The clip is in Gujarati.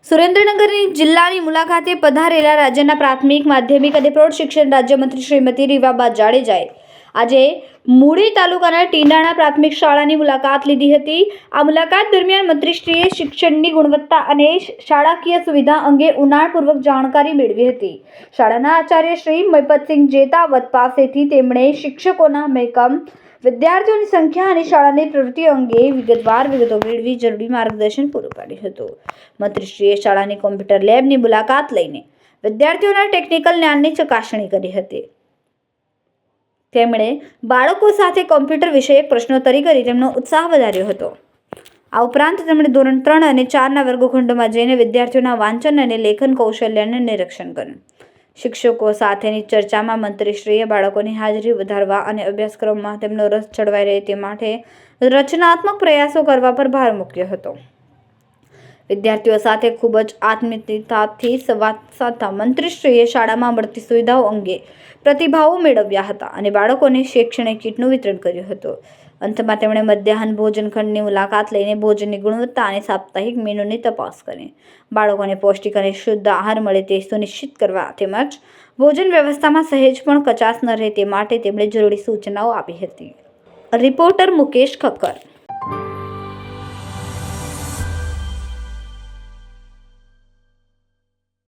સુરેન્દ્રનગરની જિલ્લાની મુલાકાતે પધારેલા રાજ્યના પ્રાથમિક માધ્યમિક અને પ્રૌઢ શિક્ષણ રાજ્યમંત્રી શ્રીમતી રીવાબા જાડેજાએ આજે મૂળી તાલુકાના ટીંડાણા પ્રાથમિક શાળાની મુલાકાત લીધી હતી। આ મુલાકાત દરમિયાન મંત્રીશ્રીએ શિક્ષણની ગુણવત્તા અને શાળાકીય સુવિધા અંગે ઊંડાણપૂર્વક જાણકારી મેળવી હતી। શાળાના આચાર્ય શ્રી મહિપતસિંહ જેતાવત પાસેથી તેમણે શિક્ષકોના મહેકમ, વિદ્યાર્થીઓની સંખ્યા અને શાળાની પ્રવૃત્તિઓ અંગે વિગતવાર વિગતો મેળવી જરૂરી માર્ગદર્શન પૂરું પાડ્યું હતું। મંત્રીશ્રીએ શાળાની કોમ્પ્યુટર લેબની મુલાકાત લઈને વિદ્યાર્થીઓના ટેકનિકલ જ્ઞાનની ચકાસણી કરી હતી। તેમણે બાળકો સાથે કોમ્પ્યુટર વિષયક પ્રશ્નોત્તરી કરી તેમનો ઉત્સાહ વધાર્યો હતો। આ ઉપરાંત તેમણે ધોરણ 3 અને 4ના વર્ગખંડોમાં જઈને વિદ્યાર્થીઓના વાંચન અને લેખન કૌશલ્યનું નિરીક્ષણ કર્યું। શિક્ષકો સાથેની ચર્ચામાં મંત્રીશ્રીએ બાળકોની હાજરી વધારવા અને અભ્યાસક્રમમાં તેમનો રસ જળવાઈ રહે તે માટે રચનાત્મક પ્રયાસો કરવા પર ભાર મૂક્યો હતો। વિદ્યાર્થીઓ સાથે ખૂબ જ આત્મીયતાથી સંવાદ સાધતા મંત્રીશ્રીએ શાળામાં મળતી સુવિધાઓ અંગે પ્રતિભાવો મેળવ્યા હતા અને બાળકોને શૈક્ષણિક કીટનું વિતરણ કર્યું હતું। અંતમાં તેમણે મધ્યાહન ભોજન ખંડની મુલાકાત લઈને ભોજનની ગુણવત્તા અને સાપ્તાહિક મેનુની તપાસ કરી બાળકોને પૌષ્ટિક અને શુદ્ધ આહાર મળે તે સુનિશ્ચિત કરવા તેમજ ભોજન વ્યવસ્થામાં સહેજ પણ કચાશ ન રહે તે માટે તેમણે જરૂરી સૂચનાઓ આપી હતી। રિપોર્ટર મુકેશ ઠક્કર।